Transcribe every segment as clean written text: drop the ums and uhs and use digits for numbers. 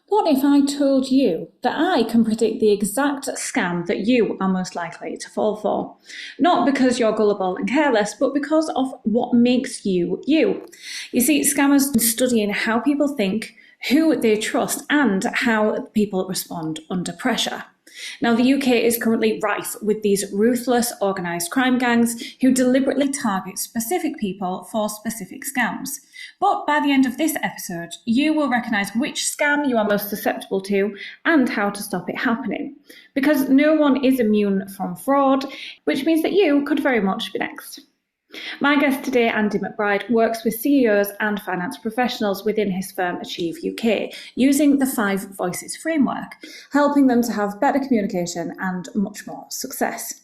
What if I told you that I can predict the exact scam that you are most likely to fall for? Not because you're gullible and careless, but because of what makes you you. You see, scammers are studying how people think, who they trust, and how people respond under pressure. Now, the UK is currently rife with these ruthless, organised crime gangs who deliberately target specific people for specific scams. But by the end of this episode, you will recognise which scam you are most susceptible to and how to stop it happening. Because no one is immune from fraud, which means that you could very much be next. My guest today, Andy McBride, works with CEOs and finance professionals within his firm Achieve UK, using the 5 Voices framework, helping them to have better communication and much more success.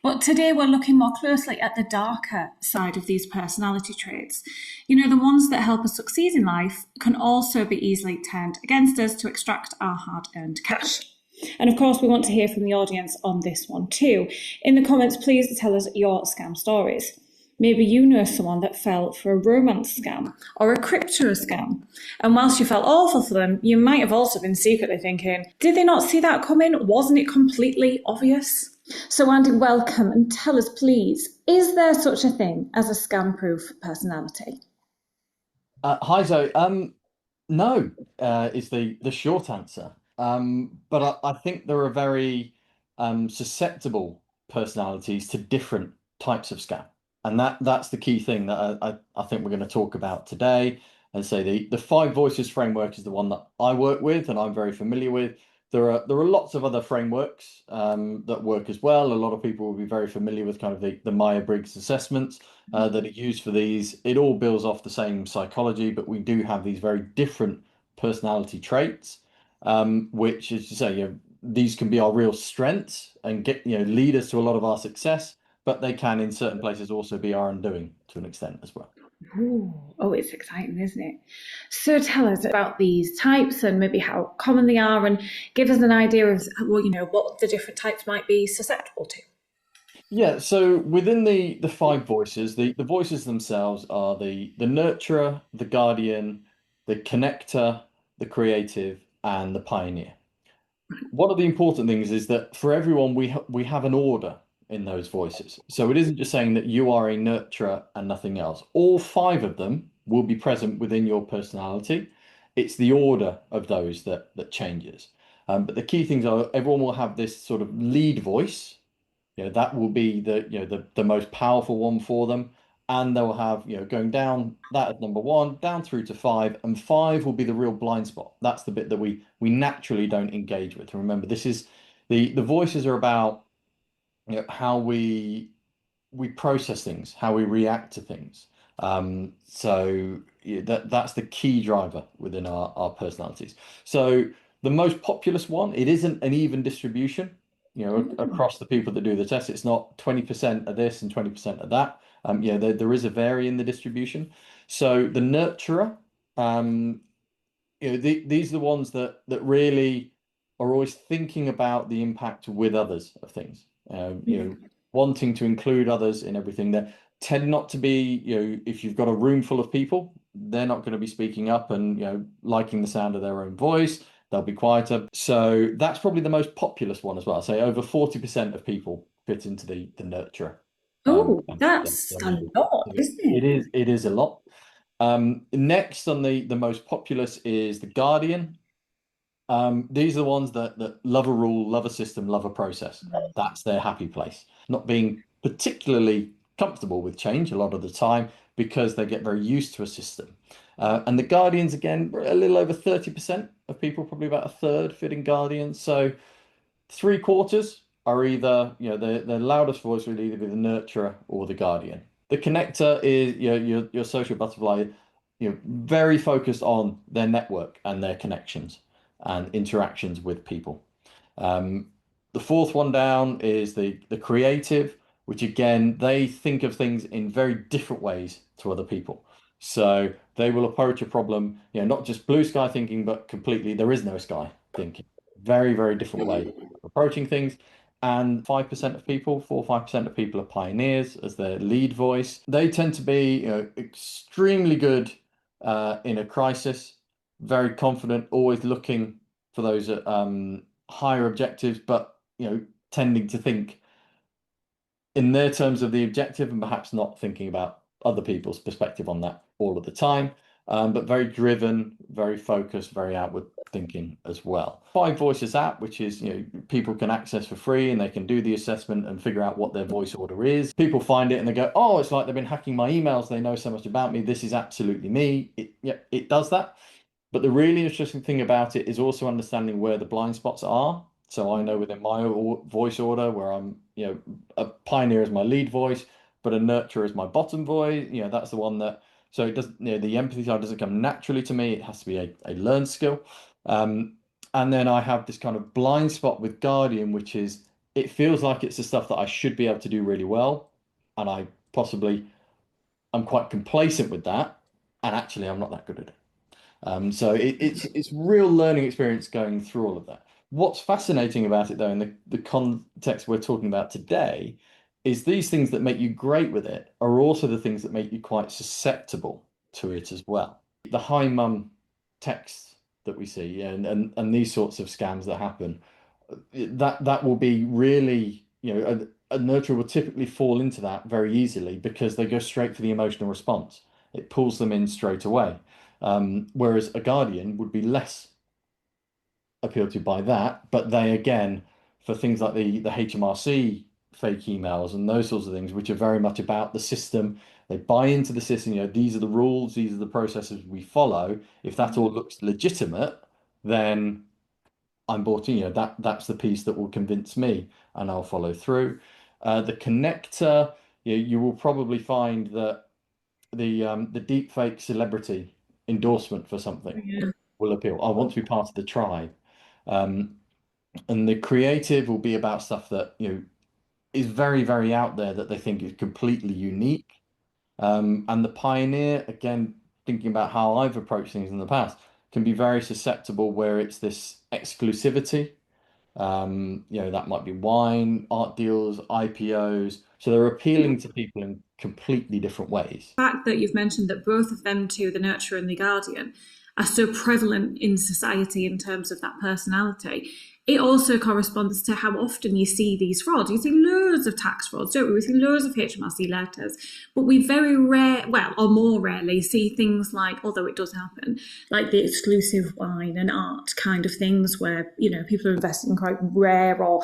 But today we're looking more closely at the darker side of these personality traits. You know, the ones that help us succeed in life can also be easily turned against us to extract our hard-earned cash. And of course, we want to hear from the audience on this one too. In the comments, please tell us your scam stories. Maybe you know someone that fell for a romance scam or a crypto scam. And whilst you felt awful for them, you might have also been secretly thinking, did they not see that coming? Wasn't it completely obvious? So Andy, welcome, and tell us please, is there such a thing as a scam-proof personality? Hi Zoe. No, is the short answer. But I think there are very susceptible personalities to different types of scam. And that's the key thing that I think we're going to talk about today. And say the 5 Voices framework is the one that I work with and I'm very familiar with. There are lots of other frameworks that work as well. A lot of people will be very familiar with kind of the Myers-Briggs assessments that are used for these. It all builds off the same psychology, but we do have these very different personality traits, which is to say, these can be our real strengths and lead us to a lot of our success, but they can in certain places also be our undoing to an extent as well. Ooh, oh, it's exciting, isn't it? So tell us about these types and maybe how common they are, and give us an idea of what the different types might be susceptible to. Yeah, so within the 5 voices, the voices themselves are the nurturer, the guardian, the connector, the creative, and the pioneer. One of the important things is that for everyone we have an order in those voices. So it isn't just saying that you are a nurturer and nothing else. All 5 of them will be present within your personality. It's the order of those that changes. But the key things are everyone will have this sort of lead voice. That will be the most powerful one for them. And they'll have, going down that at number 1, down through to 5, and 5 will be the real blind spot. That's the bit that we naturally don't engage with. Remember, this is the voices are about how we process things, how we react to things. So yeah, that's the key driver within our personalities. So the most populous one, it isn't an even distribution, across the people that do the test. It's not 20% of this and 20% of that. There is a vary in the distribution. So the nurturer, these are the ones that really are always thinking about the impact with others of things. Wanting to include others in everything. That tend not to be, if you've got a room full of people, they're not going to be speaking up and liking the sound of their own voice. They'll be quieter. So that's probably the most populous one as well. Say over 40% of people fit into the nurturer. Oh, Yeah, that's a lot, isn't it? it is a lot. Next on the most populous is the guardian. These are the ones that love a rule, love a system, love a process. That's their happy place. Not being particularly comfortable with change a lot of the time because they get very used to a system. And the guardians, again, a little over 30% of people, probably about a third, fit in guardians. So 3/4 are either, their loudest voice would either be the nurturer or the guardian. The connector is your social butterfly, very focused on their network and their connections and interactions with people. The 4th one down is the creative, which again, they think of things in very different ways to other people. So they will approach a problem, not just blue sky thinking, but completely there is no sky thinking. Very, very different way of approaching things. And 5% of people, 4 or 5% of people are pioneers as their lead voice. They tend to be extremely good in a crisis, very confident, always looking for those at higher objectives, but tending to think in their terms of the objective and perhaps not thinking about other people's perspective on that all of the time, but very driven, very focused, very outward thinking as well. Five Voices app, which is people can access for free and they can do the assessment and figure out what their voice order is. People find it and they go, oh, it's like they've been hacking my emails. They know so much about me. This is absolutely me. It does that. But the really interesting thing about it is also understanding where the blind spots are. So I know within my voice order where I'm, a pioneer is my lead voice, but a nurturer is my bottom voice. That's the one that, so it doesn't, the empathy side doesn't come naturally to me. It has to be a learned skill. And then I have this kind of blind spot with Guardian, which is, it feels like it's the stuff that I should be able to do really well. And I'm quite complacent with that. And actually, I'm not that good at it. So it's real learning experience going through all of that. What's fascinating about it, though, in the context we're talking about today, is these things that make you great with it are also the things that make you quite susceptible to it as well. The hi mum texts that we see and these sorts of scams that happen, that will be really, a nurturer will typically fall into that very easily because they go straight for the emotional response. It pulls them in straight away. Whereas a guardian would be less appealed to by that, but they again, for things like the HMRC fake emails and those sorts of things, which are very much about the system, they buy into the system. These are the rules, these are the processes we follow. If that all looks legitimate, then I'm bought in. That's the piece that will convince me, and I'll follow through. The connector, you will probably find that the deep fake celebrity endorsement for something will appeal. I want to be part of the tribe. And the creative will be about stuff that is very, very out there that they think is completely unique. And the pioneer, again, thinking about how I've approached things in the past, can be very susceptible where it's this exclusivity. That might be wine, art deals, IPOs. So they're appealing to people in completely different ways. The fact that you've mentioned that both of them two, the nurturer and the guardian, are so prevalent in society in terms of that personality, it also corresponds to how often you see these frauds. You see loads of tax frauds, don't we? We see loads of HMRC letters, but we very or more rarely see things like, although it does happen, like the exclusive wine and art kind of things where, people are investing in quite rare or,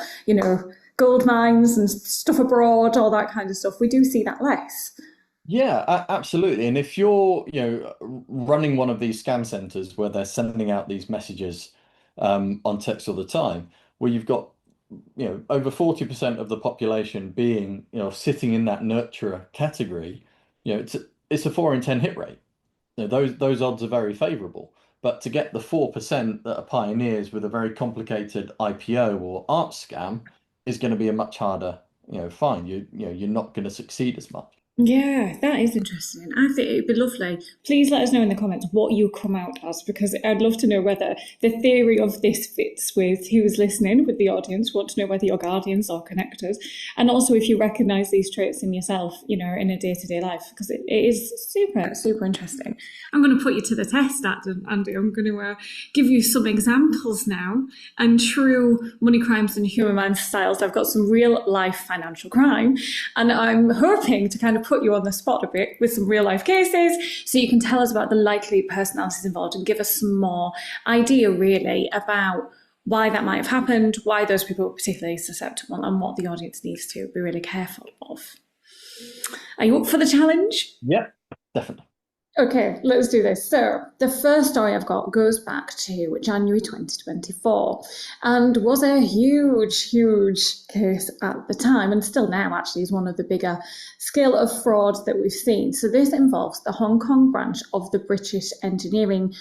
gold mines and stuff abroad, all that kind of stuff. We do see that less. Yeah, absolutely. And if you're, running one of these scam centers where they're sending out these messages on text all the time, where you've got, over 40% of the population being, sitting in that nurturer category, it's a 4 in 10 hit rate. Those odds are very favorable. But to get the 4% that are pioneers with a very complicated IPO or art scam is going to be a much harder, find. You're not going to succeed as much. Yeah, that is interesting. I think it'd be lovely. Please let us know in the comments what you come out as, because I'd love to know whether the theory of this fits with who's listening, with the audience. Want to know whether you're guardians or connectors, and also if you recognise these traits in yourself, in a day-to-day life, because it is super, super interesting. I'm going to put you to the test, Andy. I'm going to give you some examples now, and true money crimes and human mind styles. I've got some real-life financial crime, and I'm hoping to kind of put you on the spot a bit with some real life cases so you can tell us about the likely personalities involved and give us some more idea really about why that might have happened, why those people were particularly susceptible, and what the audience needs to be really careful of. Are you up for the challenge? Yeah, definitely. Okay, let's do this. So the first story I've got goes back to January 2024 and was a huge, huge case at the time, and still now actually is one of the bigger scale of fraud that we've seen. So this involves the Hong Kong branch of the British engineering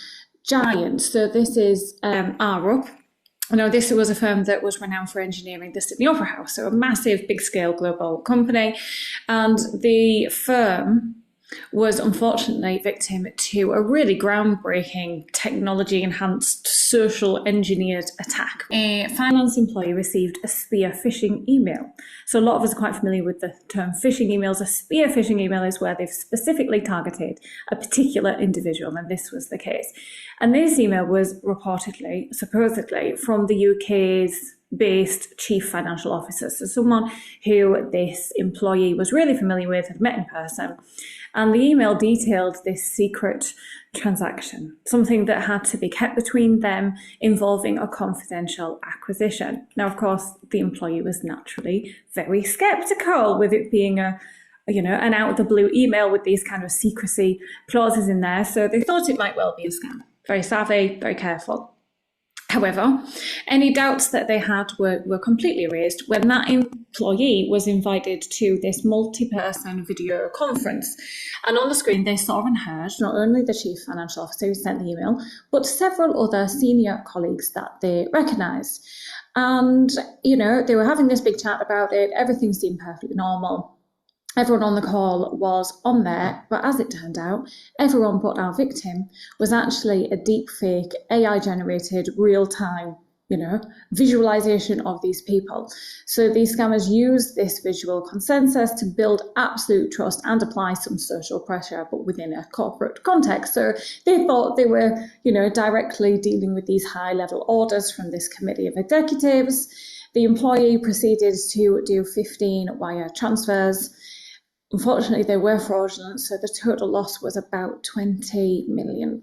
giant. So this is Arup. Now, this was a firm that was renowned for engineering the Sydney Opera House, so a massive, big-scale global company. And the firm was unfortunately victim to a really groundbreaking technology enhanced social engineered attack. A finance employee received a spear phishing email. So a lot of us are quite familiar with the term phishing emails. A spear phishing email is where they've specifically targeted a particular individual, and this was the case. And this email was reportedly, supposedly, from the UK's based chief financial officer, so someone who this employee was really familiar with, had met in person. And the email detailed this secret transaction, something that had to be kept between them, involving a confidential acquisition. Now, of course, the employee was naturally very skeptical with it being an out of the blue email with these kind of secrecy clauses in there. So they thought it might well be a scam. Very savvy, very careful. However, any doubts that they had were completely erased when that employee was invited to this multi-person video conference. And on the screen, they saw and heard not only the chief financial officer who sent the email, but several other senior colleagues that they recognised. And, they were having this big chat about it. Everything seemed perfectly normal. Everyone on the call was on there, but as it turned out, everyone but our victim was actually a deepfake, AI-generated, real-time, visualization of these people. So these scammers use this visual consensus to build absolute trust and apply some social pressure, but within a corporate context. So they thought they were, directly dealing with these high-level orders from this committee of executives. The employee proceeded to do 15 wire transfers. Unfortunately, they were fraudulent, so the total loss was about £20 million.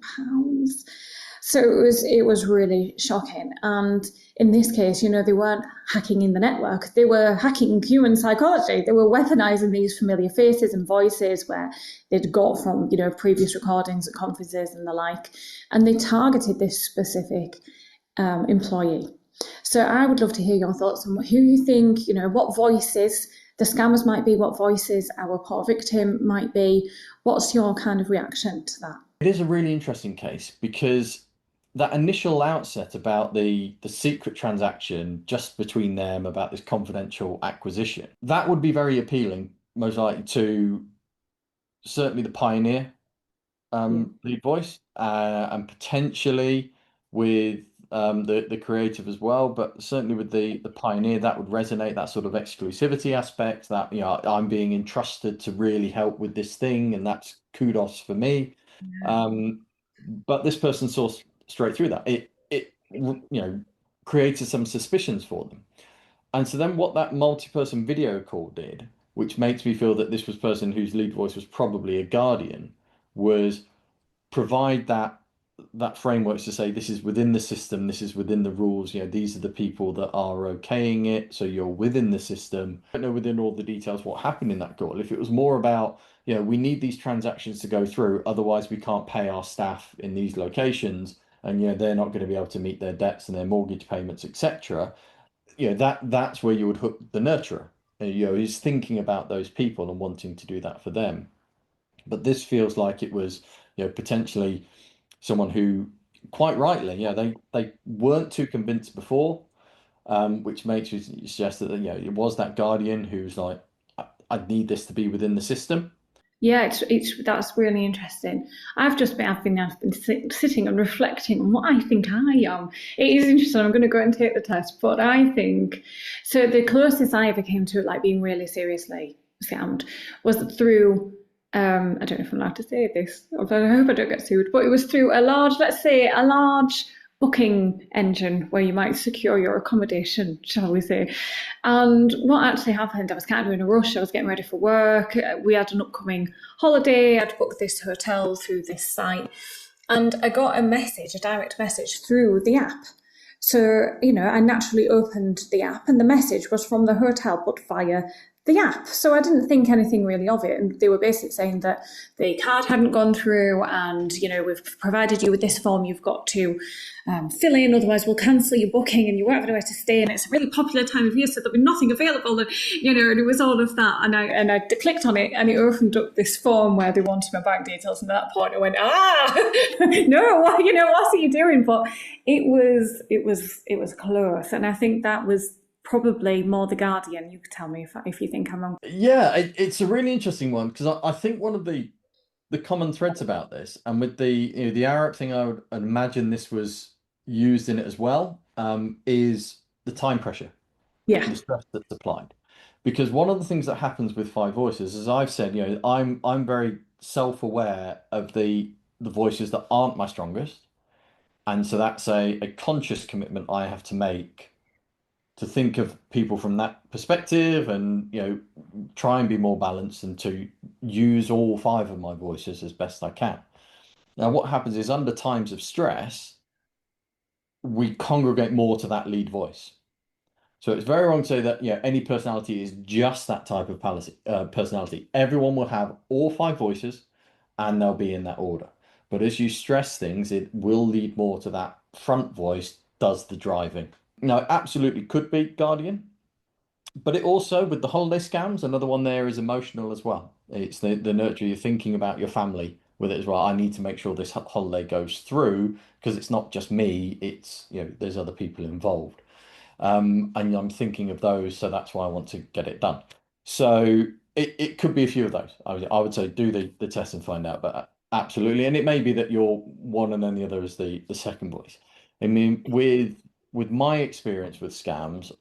So it was really shocking. And in this case, they weren't hacking in the network. They were hacking human psychology. They were weaponizing these familiar faces and voices where they'd got from, previous recordings at conferences and the like. And they targeted this specific employee. So I would love to hear your thoughts on who you think, what voices the scammers might be, what voices our poor victim might be. What's your kind of reaction to that? It is a really interesting case because that initial outset about the secret transaction just between them about this confidential acquisition, that would be very appealing, most likely to certainly the pioneer lead voice and potentially with the creative as well, but certainly with the pioneer, that would resonate, that sort of exclusivity aspect that, I'm being entrusted to really help with this thing, and that's kudos for me. But this person saw straight through that. It created some suspicions for them. And so then what that multi-person video call did, which makes me feel that this was person whose lead voice was probably a guardian, was provide that framework to say this is within the system, this is within the rules, these are the people that are okaying it, so you're within the system. I don't know within all the details what happened in that call. If it was more about, we need these transactions to go through, otherwise we can't pay our staff in these locations, and they're not going to be able to meet their debts and their mortgage payments, etc. That's where you would hook the nurturer. He's thinking about those people and wanting to do that for them. But this feels like it was, potentially someone who, quite rightly, they weren't too convinced before, which makes you suggest that it was that guardian who's like, I need this to be within the system. Yeah, that's really interesting. I've been sitting and reflecting on what I think I am. It is interesting. I'm going to go and take the test, but I think so. The closest I ever came to like being really seriously scammed was through. I don't know if I'm allowed to say this, although I hope I don't get sued. But it was through a large booking engine where you might secure your accommodation, shall we say. And what actually happened, I was kind of in a rush. I was getting ready for work. We had an upcoming holiday. I'd booked this hotel through this site. And I got a direct message through the app. So, I naturally opened the app and the message was from the hotel, but via the app. So I didn't think anything really of it. And they were basically saying that the card hadn't gone through and, we've provided you with this form you've got to fill in, otherwise we'll cancel your booking and you won't have anywhere to stay. And it's a really popular time of year, so there'll be nothing available. And, and it was all of that. And I clicked on it and it opened up this form where they wanted my bank details. And at that point I went, no, what are you doing? But it was close. And I think that was probably more the Guardian. You could tell me if you think I'm wrong. Yeah, it's a really interesting one because I think one of the the common threads about this, and with the Arab thing, I would imagine this was used in it as well, is the time pressure, Yeah. the stress that's applied. Because one of the things that happens with five voices, as I've said, I'm very self-aware of the voices that aren't my strongest. And so that's a conscious commitment I have to make to think of people from that perspective and, try and be more balanced and to use all five of my voices as best I can. Now, what happens is under times of stress, we congregate more to that lead voice. So it's very wrong to say that any personality is just that type of personality. Everyone will have all five voices, and they'll be in that order. But as you stress things, it will lead more to that front voice does the driving. Now, it absolutely could be Guardian, but it also with the holiday scams, another one there is emotional as well. It's the nurture. You're thinking about your family with it as well. I need to make sure this holiday goes through because it's not just me. It's there's other people involved. And I'm thinking of those, so that's why I want to get it done. So it could be a few of those. I would say do the test and find out, but absolutely. And it may be that you're one and then the other is the second voice. I mean, with my experience with scams,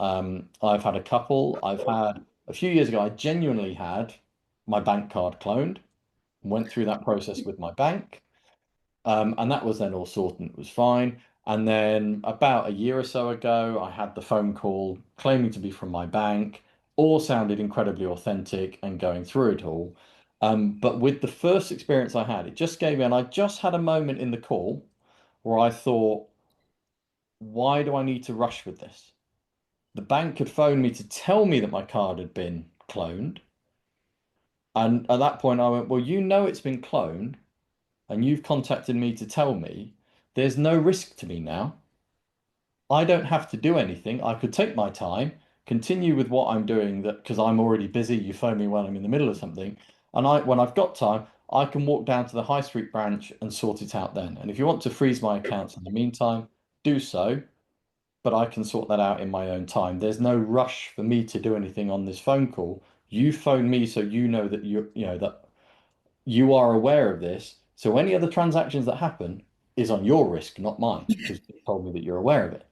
I've had a couple. I've had a few years ago, I genuinely had my bank card cloned, went through that process with my bank. And that was then all sorted and it was fine. And then about a year or so ago, I had the phone call claiming to be from my bank. All sounded incredibly authentic and going through it all. But with the first experience I had, it just gave me, and I just had a moment in the call where I thought, why do I need to rush with this? The bank had phoned me to tell me that my card had been cloned. And at that point, I went, well, it's been cloned and you've contacted me to tell me there's no risk to me now. I don't have to do anything. I could take my time, continue with what I'm doing that because I'm already busy. You phone me when I'm in the middle of something. And when I've got time, I can walk down to the high street branch and sort it out then. And if you want to freeze my accounts in the meantime, do so. But I can sort that out in my own time. There's no rush for me to do anything on this phone call. You phone me so you know that that you are aware of this. So any other transactions that happen is on your risk, not mine, because you told me that you're aware of it.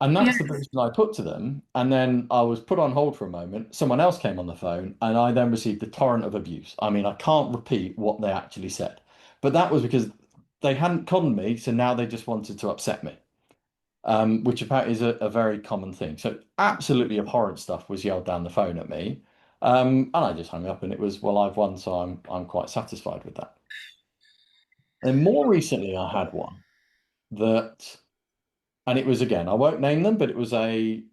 And Yeah. that's the position I put to them. And then I was put on hold for a moment. Someone else came on the phone, and I then received a torrent of abuse. I mean, I can't repeat what they actually said, but that was because they hadn't conned me, so now they just wanted to upset me, which apparently is a very common thing. So absolutely abhorrent stuff was yelled down the phone at me. And I just hung up, and it was, well, I've won, so I'm quite satisfied with that. And more recently, I had one that, and it was again, I won't name them, but it was a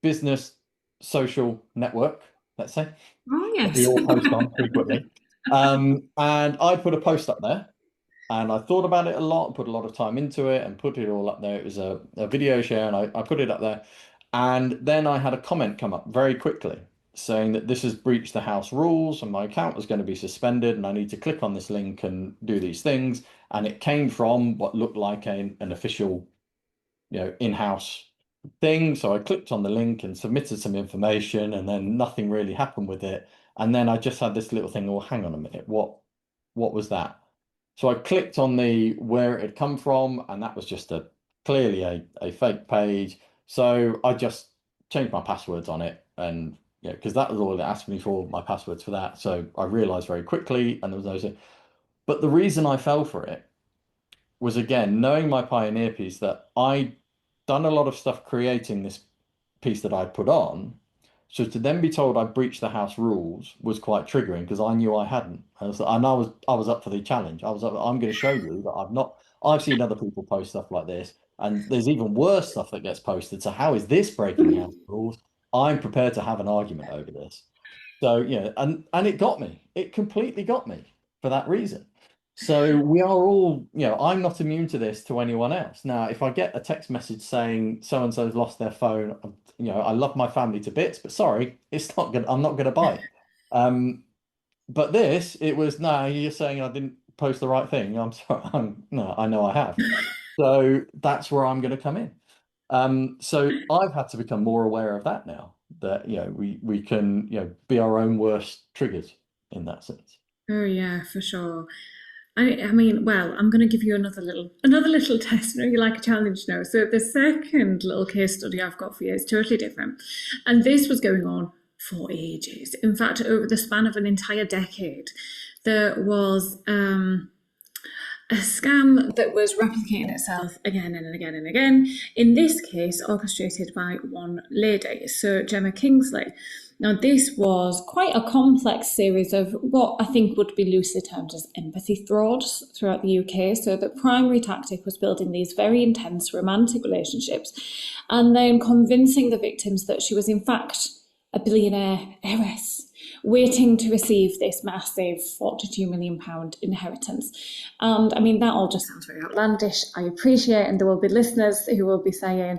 business social network, let's say, Oh, that we yes. all post on frequently. And I put a post up there and I thought about it a lot, put a lot of time into it and put it all up there. It was a video share and I put it up there. And then I had a comment come up very quickly saying that this has breached the house rules and my account was going to be suspended and I need to click on this link and do these things. And it came from what looked like an official, in-house thing. So I clicked on the link and submitted some information and then nothing really happened with it. And then I just had this little thing, oh, hang on a minute, what was that? So I clicked on the where it had come from, and that was just clearly a fake page. So I just changed my passwords on it, and because that was all it asked me for, my passwords for that. So I realized very quickly, and there was no. But the reason I fell for it was again knowing my Pioneer piece that I'd done a lot of stuff creating this piece that I'd put on. So to then be told I breached the house rules was quite triggering because I knew I hadn't. And I was up for the challenge. I'm going to show you that I've not. I've seen other people post stuff like this, and there's even worse stuff that gets posted. So how is this breaking house rules? I'm prepared to have an argument over this. So and it got me. It completely got me for that reason. So we are all, I'm not immune to this to anyone else. Now, if I get a text message saying so and so's lost their phone, I love my family to bits, but sorry, it's not good. I'm not going to bite. Um, but this, it was no. You're saying I didn't post the right thing. I'm sorry. No, I know I have. So that's where I'm going to come in. So I've had to become more aware of that now. That we can be our own worst triggers in that sense. Oh yeah, for sure. I mean, well, I'm going to give you another little test. You like a challenge now. So the second little case study I've got for you is totally different, and this was going on for ages. In fact, over the span of an entire decade, there was a scam that was replicating itself again and again and again. In this case, orchestrated by one lady, so Gemma Kingsley. Now, this was quite a complex series of what I think would be loosely termed as empathy frauds throughout the UK. So, the primary tactic was building these very intense romantic relationships and then convincing the victims that she was, in fact, a billionaire heiress waiting to receive this massive £42 million inheritance. And I mean, that all just sounds very outlandish. I appreciate, and there will be listeners who will be saying,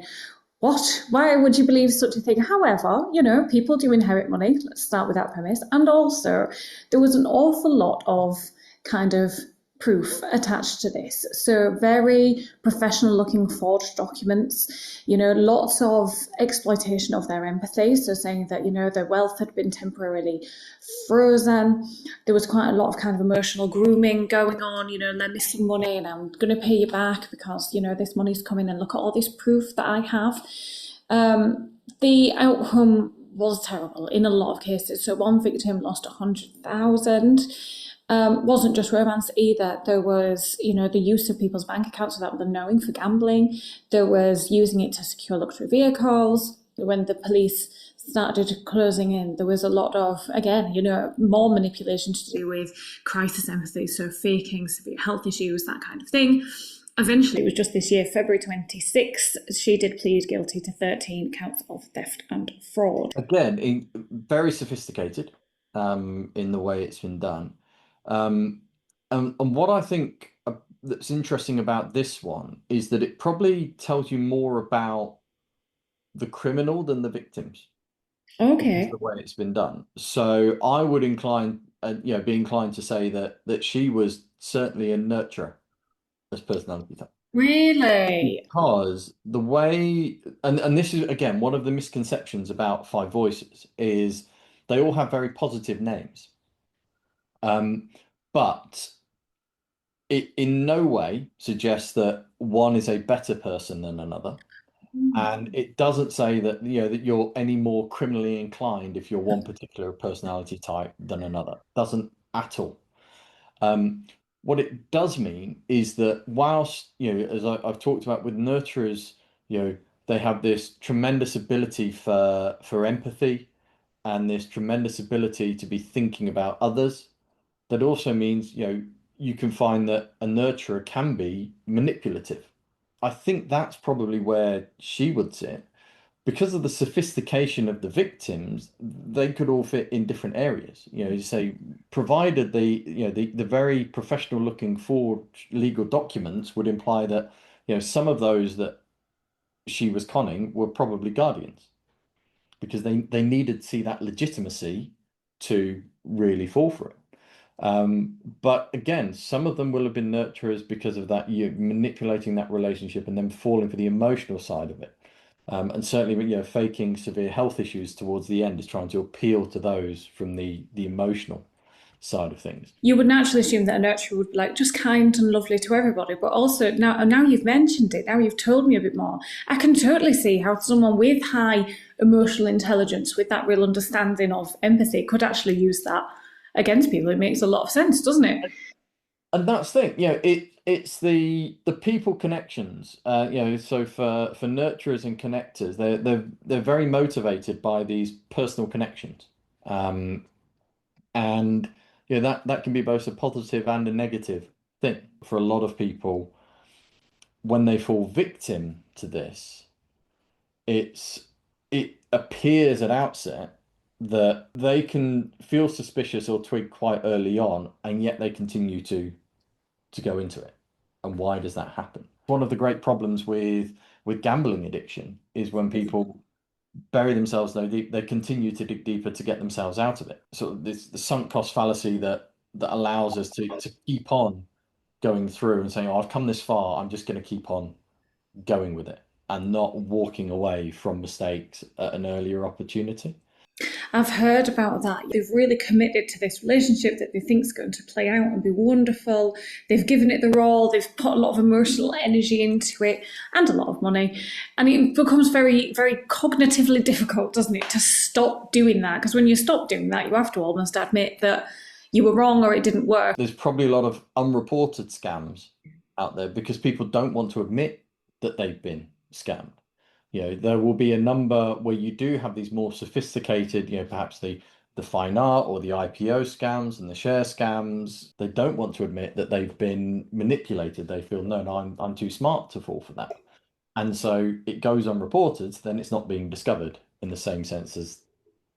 what? Why would you believe such a thing? However, people do inherit money. Let's start with that premise. And also, there was an awful lot of kind of proof attached to this. So very professional looking forged documents, lots of exploitation of their empathy. So saying that, their wealth had been temporarily frozen. There was quite a lot of kind of emotional grooming going on, lend me some money and I'm going to pay you back because, this money's coming and look at all this proof that I have. The outcome was terrible in a lot of cases. So one victim lost 100,000. Wasn't just romance either. There was, the use of people's bank accounts without them knowing for gambling. There was using it to secure luxury vehicles. When the police started closing in, there was a lot of, again, more manipulation to do with crisis empathy, so faking severe health issues, that kind of thing. Eventually, it was just this year, February 26th, she did plead guilty to 13 counts of theft and fraud. Again, very sophisticated in the way it's been done. And what I think that's interesting about this one is that it probably tells you more about the criminal than the victims because of Okay. the way it's been done. So I would be inclined to say that she was certainly a nurturer as personality type. Really? Because the way, and this is again one of the misconceptions about Five Voices is they all have very positive names. But it in no way suggests that one is a better person than another. And it doesn't say that that you're any more criminally inclined if you're one particular personality type than another. Doesn't at all. Um, what it does mean is that whilst, as I've talked about with nurturers, they have this tremendous ability for empathy and this tremendous ability to be thinking about others. That also means, you can find that a nurturer can be manipulative. I think that's probably where she would sit. Because of the sophistication of the victims, they could all fit in different areas. You say, provided the very professional looking forged legal documents would imply that, some of those that she was conning were probably guardians because they needed to see that legitimacy to really fall for it. But again, some of them will have been nurturers because of that, you manipulating that relationship and then falling for the emotional side of it. And certainly, faking severe health issues towards the end is trying to appeal to those from the emotional side of things. You would naturally assume that a nurturer would be like just kind and lovely to everybody, but also now you've mentioned it, now you've told me a bit more. I can totally see how someone with high emotional intelligence, with that real understanding of empathy, could actually use that against people. It makes a lot of sense, doesn't it? And that's the thing, it's the people connections. So for nurturers and connectors, they're very motivated by these personal connections. Um, and that can be both a positive and a negative thing for a lot of people when they fall victim to this. It appears at outset that they can feel suspicious or twig quite early on, and yet they continue to go into it. And why does that happen? One of the great problems with gambling addiction is when people bury themselves though they continue to dig deeper to get themselves out of it. So this the sunk cost fallacy that allows us to keep on going through and saying, oh, I've come this far, I'm just going to keep on going with it and not walking away from mistakes at an earlier opportunity. I've heard about that. They've really committed to this relationship that they think is going to play out and be wonderful. They've given it their all. They've put a lot of emotional energy into it and a lot of money. And it becomes very, very cognitively difficult, doesn't it, to stop doing that? Because when you stop doing that, you have to almost admit that you were wrong or it didn't work. There's probably a lot of unreported scams out there because people don't want to admit that they've been scammed. There will be a number where you do have these more sophisticated, perhaps the fine art or the IPO scams and the share scams. They don't want to admit that they've been manipulated. They feel, no, I'm too smart to fall for that. And so it goes unreported, then it's not being discovered in the same sense as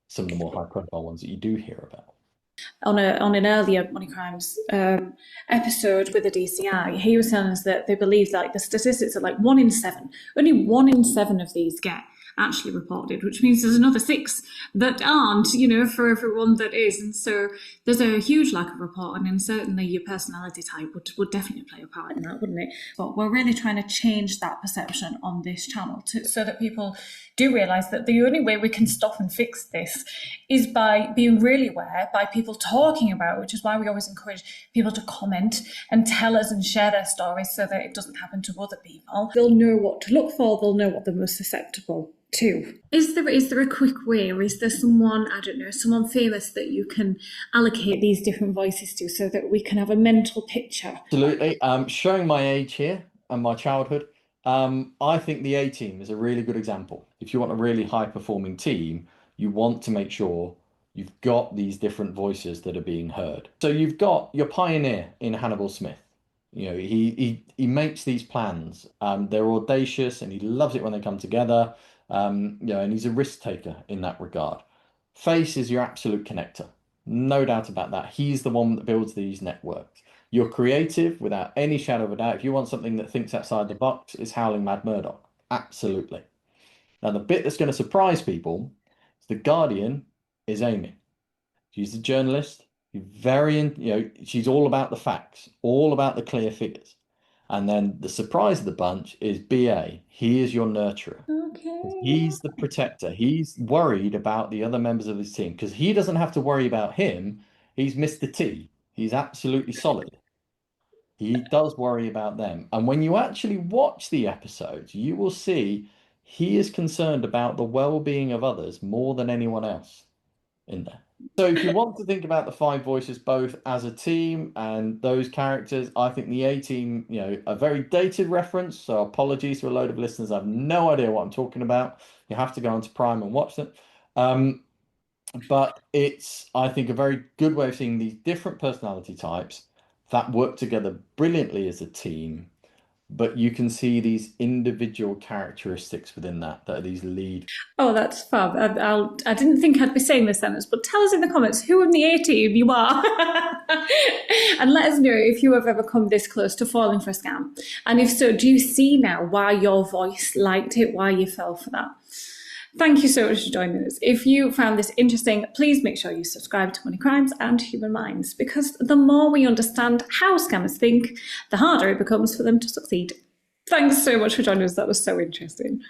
some of the more high profile ones that you do hear about. On an earlier Money Crimes episode with the DCI, he was telling us that they believe that the statistics are like 1 in 7. Only 1 in 7 of these get actually reported, which means there's another 6 that aren't, for everyone that is. And so there's a huge lack of reporting, and certainly your personality type would definitely play a part in that, wouldn't it? But we're really trying to change that perception on this channel so that people do realise that the only way we can stop and fix this is by being really aware, by people talking about it, which is why we always encourage people to comment and tell us and share their stories so that it doesn't happen to other people. They'll know what to look for, they'll know what they're most susceptible to. Is there a quick way, or is there someone, I don't know, someone famous that you can allocate these different voices to so that we can have a mental picture? Absolutely. Showing my age here and my childhood, I think the A team is a really good example. If you want a really high performing team, you want to make sure you've got these different voices that are being heard. So you've got your pioneer in Hannibal Smith. He makes these plans. They're audacious and he loves it when they come together. And he's a risk taker in that regard. Face is your absolute connector. No doubt about that. He's the one that builds these networks. You're creative without any shadow of a doubt. If you want something that thinks outside the box, it's Howling Mad Murdoch. Absolutely. Now, the bit that's going to surprise people is the Guardian is Amy. She's the journalist. She's all about the facts, all about the clear figures. And then the surprise of the bunch is BA. He is your nurturer. Okay. He's the protector. He's worried about the other members of his team because he doesn't have to worry about him. He's Mr. T. He's absolutely solid. He does worry about them. And when you actually watch the episodes, you will see he is concerned about the well-being of others more than anyone else in there. So if you want to think about the 5 voices both as a team and those characters, I think the A team, a very dated reference. So apologies to a load of listeners. I have no idea what I'm talking about. You have to go onto Prime and watch them. But it's, I think, a very good way of seeing these different personality types that work together brilliantly as a team. But you can see these individual characteristics within that are these lead. Oh, that's fab. I didn't think I'd be saying this sentence, but tell us in the comments who in the A team you are. And let us know if you have ever come this close to falling for a scam. And if so, do you see now why your voice liked it, why you fell for that? Thank you so much for joining us. If you found this interesting, please make sure you subscribe to Money Crimes and Human Minds, because the more we understand how scammers think, the harder it becomes for them to succeed. Thanks so much for joining us. That was so interesting.